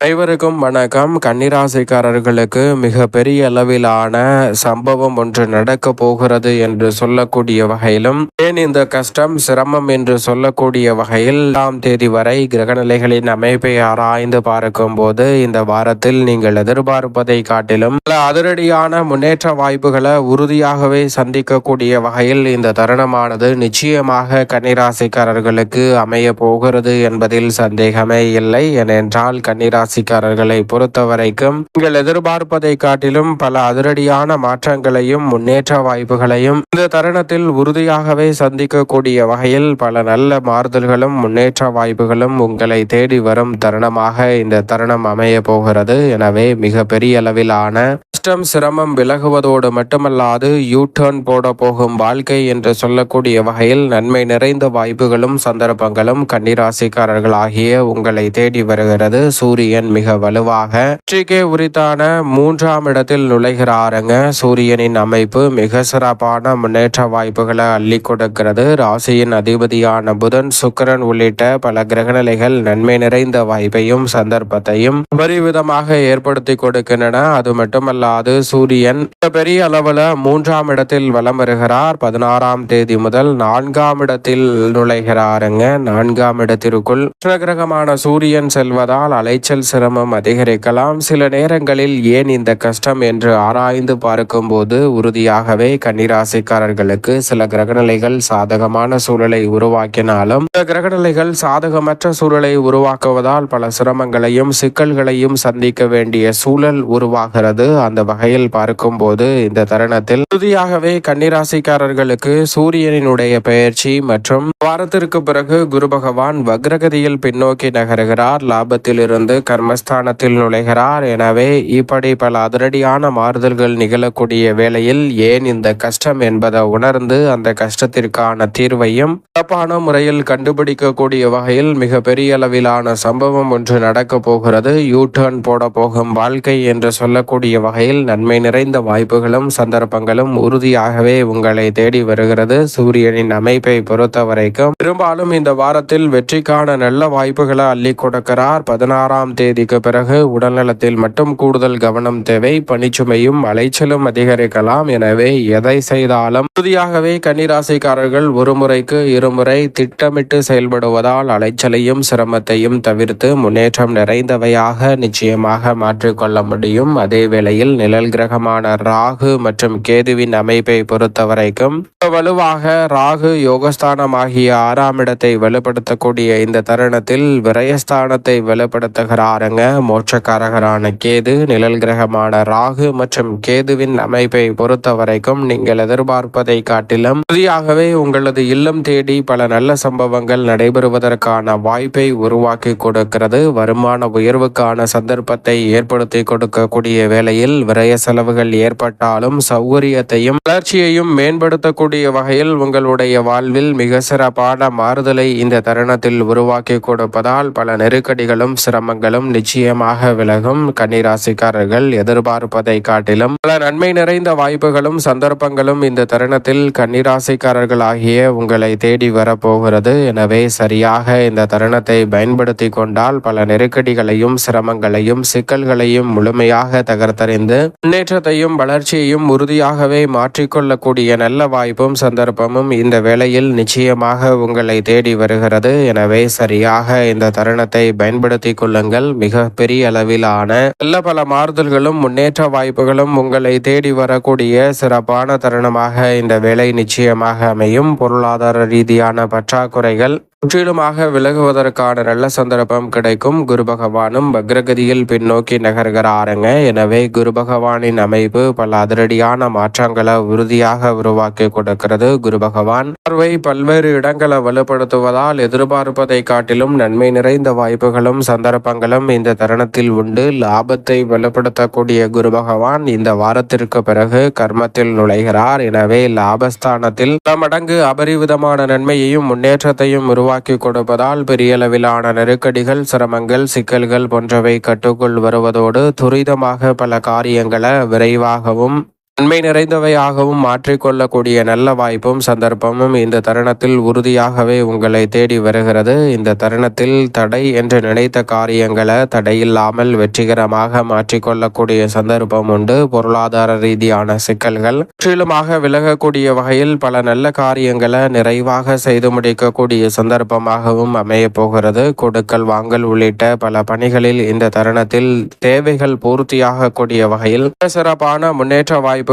அனைவருக்கும் வணக்கம். கன்னிராசிக்காரர்களுக்கு மிக பெரிய அளவிலான சம்பவம் ஒன்று நடக்க போகிறது என்று சொல்லக்கூடிய வகையிலும், ஏன் இந்த கஷ்டம் சிரமம் என்று சொல்லக்கூடிய வகையில் 8ஆம் தேதி வரை கிரகநிலைகளின் அமைப்பை ஆராய்ந்து பார்க்கும் போது இந்த வாரத்தில் நீங்கள் எதிர்பார்ப்பதை காட்டிலும் பல அதிரடியான முன்னேற்ற வாய்ப்புகளை உறுதியாகவே சந்திக்கக்கூடிய வகையில் இந்த தருணமானது நிச்சயமாக கன்னிராசிக்காரர்களுக்கு அமைய போகிறது என்பதில் சந்தேகமே இல்லை. ஏனென்றால் கன்னிராசிக்காரர்களை பொறுத்தவரைக்கும் நீங்கள் எதிர்பார்ப்பதை காட்டிலும் பல அதிரடியான மாற்றங்களையும் முன்னேற்ற வாய்ப்புகளையும் இந்த தருணத்தில் உறுதியாகவே சந்திக்கக்கூடிய வகையில் பல நல்ல மாறுதல்களும் முன்னேற்ற வாய்ப்புகளும் உங்களை தேடி வரும் தருணமாக இந்த தருணம் அமைய போகிறது. எனவே மிக பெரிய அளவிலான கஷ்டம் சிரமம் விலகுவதோடு மட்டுமல்லாது யூ டர்ன் போட போகும் வாழ்க்கை என்று சொல்லக்கூடிய வகையில் நன்மை நிறைந்த வாய்ப்புகளும் சந்தர்ப்பங்களும் கன்னிராசிக்காரர்கள் ஆகிய உங்களை தேடி வருகிறது. சூரியன் மிக வலுவாக வெற்றிக்கே உரித்தான 3ஆம் இடத்தில் நுழைகிறாருங்க. சூரியனின் அமைப்பு மிக சிறப்பான முன்னேற்ற வாய்ப்புகளை அள்ளி கொடுக்கிறது. ராசியின் அதிபதியான புதன், சுக்கிரன் உள்ளிட்ட பல கிரகநிலைகள் நன்மை நிறைந்த வாய்ப்பையும் சந்தர்ப்பத்தையும் பரிவிதமாக ஏற்படுத்தி கொடுக்கின்றன. அது மட்டுமல்லாது சூரியன் பெரிய அளவுல 3ஆம் இடத்தில் வலம் வருகிறார். 16ஆம் தேதி முதல் 4ஆம் இடத்தில் நுழைகிறாருங்க. 4ஆம் இடத்திற்குள் கிரகமான சூரியன் செல்வதால் அலைச்சல் சிரமம் அதிகரிக்கலாம். சில நேரங்களில் ஏன் இந்த கஷ்டம் என்று ஆராய்ந்து பார்க்கும் போது உறுதியாகவே கன்னிராசிக்காரர்களுக்கு சில கிரகநிலைகள் சாதகமான சூழலை உருவாக்கினாலும் இந்த கிரகநிலைகள் சாதகமற்ற சூழலை உருவாக்குவதால் பல சிரமங்களையும் சிக்கல்களையும் சந்திக்க வேண்டிய சூழல் உருவாகிறது. அந்த வகையில் பார்க்கும் போது இந்த தருணத்தில் உறுதியாகவே கன்னிராசிக்காரர்களுக்கு சூரியனினுடைய பெயர்ச்சி மற்றும் வாரத்திற்கு பிறகு குரு பகவான் வக்ரகதியில் பின்னோக்கி நகருகிறார். லாபத்தில் இருந்து கர்மஸ்தானத்தில் நுழைகிறார். எனவே இப்படி பல அதிரடியான மாறுதல்கள் நிகழக்கூடிய வேளையில் ஏன் இந்த கஷ்டம் என்பதை உணர்ந்து அந்த கஷ்டத்திற்கான தீர்வையும் சிறப்பான முறையில் கண்டுபிடிக்கக்கூடிய வகையில் மிக பெரிய அளவிலான சம்பவம் ஒன்று நடக்க போகிறது. யூ டர்ன் போட போகும் வாழ்க்கை என்று சொல்லக்கூடிய வகையில் நன்மை நிறைந்த வாய்ப்புகளும் சந்தர்ப்பங்களும் உறுதியாகவே உங்களை தேடி வருகிறது. சூரியனின் அமைப்பை பொறுத்தவரைக்கும் பெரும்பாலும் இந்த வாரத்தில் வெற்றிக்கான நல்ல வாய்ப்புகளை அள்ளி கொடுக்கிறார். 16ஆம் தேதிக்கு பிறகு உடல்நலத்தில் மட்டும் கூடுதல் கவனம் தேவை. பணிச்சுமையும் அலைச்சலும் அதிகரிக்கலாம். எனவே எதை செய்தாலும் உறுதியாகவே கன்னிராசிக்காரர்கள் ஒரு முறைக்கு இருமுறை திட்டமிட்டு செயல்படுவதால் அலைச்சலையும் சிரமத்தையும் தவிர்த்து முன்னேற்றம் நிறைந்தவையாக நிச்சயமாக மாற்றிக்கொள்ள முடியும். அதே வேளையில் நிழல் கிரகமான ராகு மற்றும் கேதுவின் அமைப்பை பொறுத்தவரைக்கும் வலுவாக ராகு யோகஸ்தானமாகிய 6ஆம் இடத்தை வலுப்படுத்தக்கூடிய இந்த தருணத்தில் விரயஸ்தானத்தை வலுப்படுத்துகிறாருங்க. மோட்சக்காரகரான கேது நிழல் கிரகமான ராகு மற்றும் கேதுவின் அமைப்பை பொறுத்தவரைக்கும் நீங்கள் எதிர்பார்ப்பதை காட்டிலும் உறுதியாகவே உங்களது இல்லம் தேடி பல நல்ல சம்பவங்கள் நடைபெறுவதற்கான வாய்ப்பை உருவாக்கி கொடுக்கிறது. வருமான உயர்வுக்கான சந்தர்ப்பத்தை ஏற்படுத்தி கொடுக்கக்கூடிய வேளையில் விரய செலவுகள் ஏற்பட்டாலும் சௌகரியத்தையும் வளர்ச்சியையும் மேம்படுத்தக்கூடிய வகையில் உங்களுடைய வாழ்வில் மிக சிறப்பான மாறுதலை இந்த தருணத்தில் உருவாக்கி கொடுப்பதால் பல நெருக்கடிகளும் சிரமங்களும் நிச்சயமாக விலகும். கன்னிராசிக்காரர்கள் எதிர்பார்ப்பதை காட்டிலும் பல நன்மை நிறைந்த வாய்ப்புகளும் சந்தர்ப்பங்களும் இந்த தருணத்தில் கன்னிராசிக்காரர்கள் ஆகிய உங்களை தேடி வரப்போகிறது. எனவே சரியாக இந்த தருணத்தை பயன்படுத்தி கொண்டால் பல நெருக்கடிகளையும் சிரமங்களையும் சிக்கல்களையும் முழுமையாக தகர்த்தறிந்து முன்னேற்றத்தையும் வளர்ச்சியையும் உறுதியாகவே மாற்றிக்கொள்ளக்கூடிய நல்ல வாய்ப்பும் சந்தர்ப்பமும் இந்த வேளையில் நிச்சயமாக உங்களை தேடி வருகிறது. எனவே சரியாக இந்த தருணத்தை பயன்படுத்தி கொள்ளுங்கள். மிக பெரிய அளவிலான நல்ல பல மாறுதல்களும் முன்னேற்ற வாய்ப்புகளும் உங்களை தேடி வரக்கூடிய சிறப்பான தருணமாக இந்த வேளை நிச்சயமாக அமையும். பொருளாதார ரீதியான பற்றாக்குறைகள் முற்றிலுமாக விலகுவதற்கான நல்ல சந்தர்ப்பம் கிடைக்கும். குரு பகவானும் வக்ரகதியில் பின்னோக்கி நகர்கிறாருங்க. எனவே குரு பகவானின் அமைப்பு பல அதிரடியான மாற்றங்களை உறுதியாக உருவாக்கி கொடுக்கிறது. குரு பகவான் பார்வை பல்வேறு இடங்களை வலுப்படுத்துவதால் எதிர்பார்ப்பதை காட்டிலும் நன்மை நிறைந்த வாய்ப்புகளும் சந்தர்ப்பங்களும் இந்த தருணத்தில் உண்டு. லாபத்தை வலுப்படுத்தக்கூடிய குரு பகவான் இந்த வாரத்திற்கு பிறகு கர்மத்தில் நுழைகிறார். எனவே லாபஸ்தானத்தில் பல மடங்கு அபரிவிதமான நன்மையையும் முன்னேற்றத்தையும் உருவாக்கி கொடுப்பதால் பெரிய அளவிலான நெருக்கடிகள் சிரமங்கள் சிக்கல்கள் போன்றவை கட்டுக்குள் வருவதோடு துரிதமாக பல காரியங்களை விரைவாகவும் நன்மை நிறைந்தவையாகவும் மாற்றிக்கொள்ளக்கூடிய நல்ல வாய்ப்பும் சந்தர்ப்பமும் இந்த தருணத்தில் உறுதியாகவே உங்களை தேடி வருகிறது. இந்த தருணத்தில் தடை என்று நினைத்த காரியங்களை தடையில்லாமல் வெற்றிகரமாக மாற்றிக்கொள்ளக்கூடிய சந்தர்ப்பம் உண்டு. பொருளாதார ரீதியான சிக்கல்கள் முற்றிலுமாக விலகக்கூடிய வகையில் பல நல்ல காரியங்களை நிறைவாக செய்து முடிக்கக்கூடிய சந்தர்ப்பமாகவும் அமைய போகிறது. கொடுக்கல் வாங்கல் உள்ளிட்ட பல பணிகளில் இந்த தருணத்தில் தேவைகள் பூர்த்தியாகக்கூடிய வகையில் சிறப்பான முன்னேற்ற வாய்ப்புகளையும்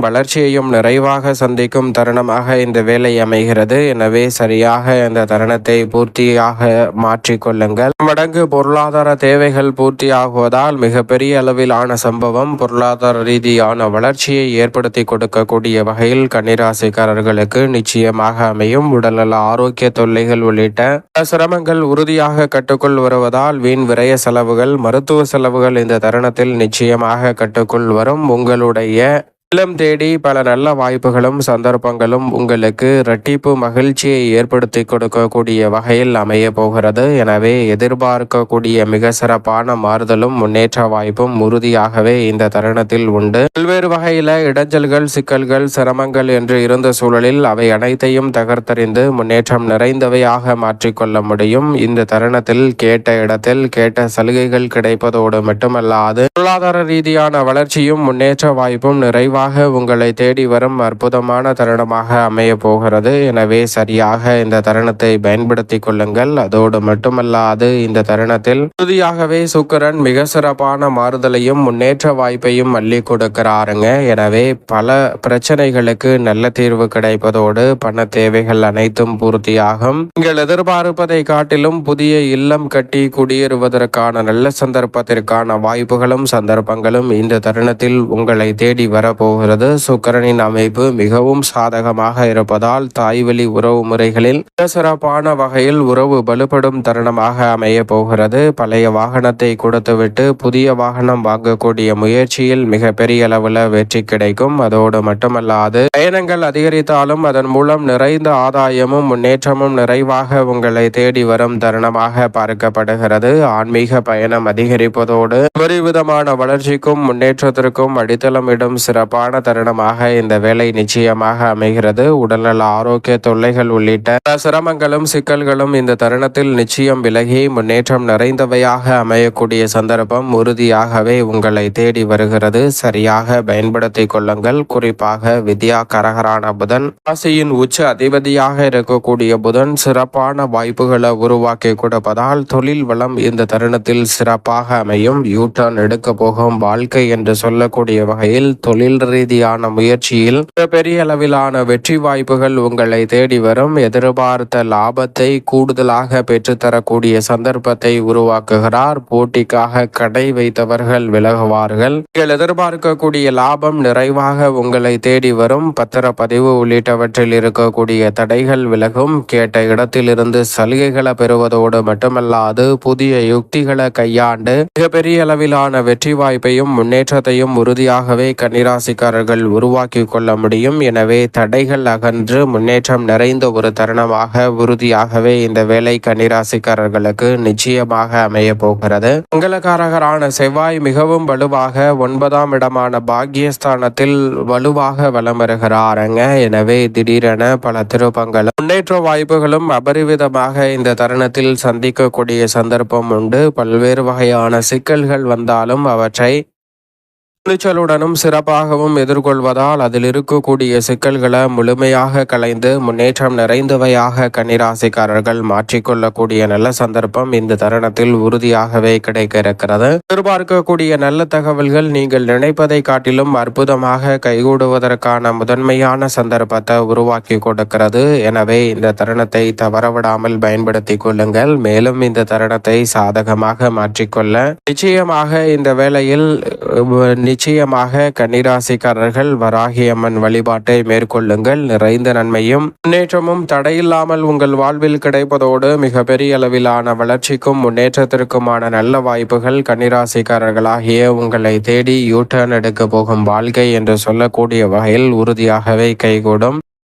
வளர்ச்சியையும் நிறைவாக சந்திக்கும் தருணமாக இந்த வேலை அமைகிறது. எனவே சரியாக இந்த தருணத்தை பூர்த்தியாக மாற்றிக்கொள்ளுங்கள். மடங்கு பொருளாதார தேவைகள் பூர்த்தியாகுவதால் மிகப்பெரிய அளவிலான சம்பவம் பொருளாதார ரீதியான வளர்ச்சியை ஏற்படுத்தி கொடுக்கக்கூடிய வகையில் கன்னிராசிக்காரர்களுக்கு நிச்சயமாக அமையும். உடல்நல ஆரோக்கிய தொல்லைகள் உள்ளிட்ட சிரமங்கள் உறுதியாக கட்டுக்குள் வருவதால் வீண் விரய செலவுகள் மருத்துவ செலவுகள் இந்த தருணத்தில் நிச்சயமாக கட்டுக்குள் வரும். உங்களுடைய இல்லம் தேடி பல நல்ல வாய்ப்புகளும் சந்தர்ப்பங்களும் உங்களுக்கு இரட்டிப்பு மகிழ்ச்சியை ஏற்படுத்தி கொடுக்கக்கூடிய வகையில் அமைய போகிறது. எனவே எதிர்பார்க்கக்கூடிய மிக சிறப்பான மாறுதலும் முன்னேற்ற வாய்ப்பும் உறுதியாகவே இந்த தருணத்தில் உண்டு. பல்வேறு வகையில இடைஞ்சல்கள் சிக்கல்கள் சிரமங்கள் என்று இருந்த சூழலில் அவை அனைத்தையும் தகர்த்தறிந்து முன்னேற்றம் நிறைந்தவையாக மாற்றிக்கொள்ள முடியும். இந்த தருணத்தில் கேட்ட இடத்தில் கேட்ட சலுகைகள் கிடைப்பதோடு மட்டுமல்லாது பொருளாதார ரீதியான வளர்ச்சியும் முன்னேற்ற வாய்ப்பும் நிறைவாக உங்களை தேடி வரும் அற்புதமான தருணமாக அமைய போகிறது. எனவே சரியாக இந்த தருணத்தை பயன்படுத்தி கொள்ளுங்கள். அதோடு மட்டுமல்லாது இந்த தருணத்தில் உறுதியாகவே சுக்கிரன் மிக சிறப்பான மாறுதலையும் முன்னேற்ற வாய்ப்பையும் அள்ளி கொடுக்கிறாருங்க. எனவே பல பிரச்சனைகளுக்கு நல்ல தீர்வு கிடைப்பதோடு பண தேவைகள் அனைத்தும் பூர்த்தியாகும். நீங்கள் எதிர்பார்ப்பதை காட்டிலும் புதிய இல்லம் கட்டி குடியேறுவதற்கான நல்ல சந்தர்ப்பத்திற்கான வாய்ப்புகளும் சந்தர்ப்பங்களும் இந்த தருணத்தில் உங்களை தேடி வரப்போகிறது. சுக்கிரனின் அமைப்பு மிகவும் சாதகமாக இருப்பதால் தாய்வழி உறவு முறைகளில் சிறப்பான வகையில் உறவு வலுப்படும் தருணமாக அமைய போகிறது. பழைய வாகனத்தை கொடுத்துவிட்டு புதிய வாகனம் வாங்கக்கூடிய முயற்சியில் மிக பெரிய அளவில் வெற்றி கிடைக்கும். அதோடு மட்டுமல்லாது பயணங்கள் அதிகரித்தாலும் அதன் மூலம் நிறைந்த ஆதாயமும் முன்னேற்றமும் நிறைவாக உங்களை தேடி வரும் தருணமாக பார்க்கப்படுகிறது. ஆன்மீக பயணம் அதிகரிப்பதோடு ஒருவிதமான வளர்ச்சிக்கும் முன்னேற்றத்திற்கும் அடித்தளமிடும் சிறப்பான தருணமாக இந்த வேலை நிச்சயமாக அமைகிறது. உடல்நல ஆரோக்கிய தொல்லைகள் உள்ளிட்ட சிரமங்களும் சிக்கல்களும் இந்த தருணத்தில் நிச்சயம் விலகி முன்னேற்றம் நிறைந்தவையாக அமையக்கூடிய சந்தர்ப்பம் உறுதியாகவே உங்களை தேடி வருகிறது. சரியாக பயன்படுத்தி கொள்ளுங்கள். குறிப்பாக வித்யா கரகரான புதன் ராசியின் உச்ச அதிபதியாக இருக்கக்கூடிய புதன் சிறப்பான வாய்ப்புகளை உருவாக்கி கொடுப்பதால் தொழில் வளம் இந்த தருணத்தில் சிறப்பாக அமையும். யூட்டர்ன் எடுக்க போகும் வாழ்க்கை என்று சொல்லக்கூடிய வகையில் தொழில் ரீதியான முயற்சியில் பெரிய அளவிலான வெற்றி வாய்ப்புகள் உங்களை தேடி வரும். எதிர்பார்த்த லாபத்தை கூடுதலாக பெற்றுத்தரக்கூடிய சந்தர்ப்பத்தை உருவாக்குகிறார். போட்டிக்காக கடை வைத்தவர்கள் விலகுவார்கள். நீங்கள் எதிர்பார்க்கக்கூடிய லாபம் நிறைவாக உங்களை தேடி வரும். பத்திரப்பதிவு உள்ளிட்டவற்றில் இருக்கக்கூடிய தடைகள் விலகும். கேட்ட இடத்திலிருந்து சலுகைகளை பெறுவதோடு மட்டுமல்லாது புதிய யுக்திகளை கையாண்டு மிகப்பெரிய அளவிலான வெற்றி வாய்ப்பையும் முன்னேற்றத்தையும் உறுதியாகவே கன்னிராசிக்காரர்கள் உருவாக்கி கொள்ள முடியும். எனவே தடைகள் அகன்று முன்னேற்றம் நிறைந்த ஒரு தருணமாக உறுதியாகவே இந்த வேலை கன்னிராசிக்காரர்களுக்கு நிச்சயமாக அமைய போகிறது. மங்களகாரகரான செவ்வாய் மிகவும் வலுவாக 9ஆம் இடமான பாக்கியஸ்தானத்தில் வலுவாக வலம் வருகிறாருங்க. எனவே திடீரென பல திருப்பங்களும் முன்னேற்ற வாய்ப்புகளும் அபரிவிதமாக இந்த தருணத்தில் சந்திக்கக்கூடிய சந்தர்ப்பம் உண்டு. பல்வேறு வகையான சிக்கல்கள் வந்தாலும் அவற்றை துணிச்சலுடனும் சிறப்பாகவும் எதிர்கொள்வதால் அதில் இருக்கக்கூடிய சிக்கல்களை முழுமையாக களைந்து முன்னேற்றம் நிறைந்தவையாக கன்னிராசிக்காரர்கள் மாற்றிக்கொள்ளக்கூடிய நல்ல சந்தர்ப்பம் இந்த தருணத்தில் உறுதியாகவே கிடைக்க இருக்கிறது. எதிர்பார்க்கக்கூடிய நல்ல தகவல்கள் நீங்கள் நினைப்பதை காட்டிலும் அற்புதமாக கைகூடுவதற்கான முதன்மையான சந்தர்ப்பத்தை உருவாக்கி கொடுக்கிறது. எனவே இந்த தருணத்தை தவறவிடாமல் பயன்படுத்தி கொள்ளுங்கள். மேலும் இந்த தருணத்தை சாதகமாக மாற்றிக்கொள்ள நிச்சயமாக இந்த வேளையில் நிச்சயமாக கன்னிராசிக்காரர்கள் வராகியம்மன் வழிபாட்டை மேற்கொள்ளுங்கள். நிறைந்த நன்மையும் முன்னேற்றமும் தடையில்லாமல் உங்கள் வாழ்வில் கிடைப்பதோடு மிக பெரிய அளவிலான வளர்ச்சிக்கும் முன்னேற்றத்திற்குமான நல்ல வாய்ப்புகள் கன்னிராசிக்காரர்களாகிய உங்களை தேடி யூட்டர்ன் எடுக்க போகும் வாழ்க்கை என்று சொல்லக்கூடிய வகையில் உறுதியாகவே கைகூடும்.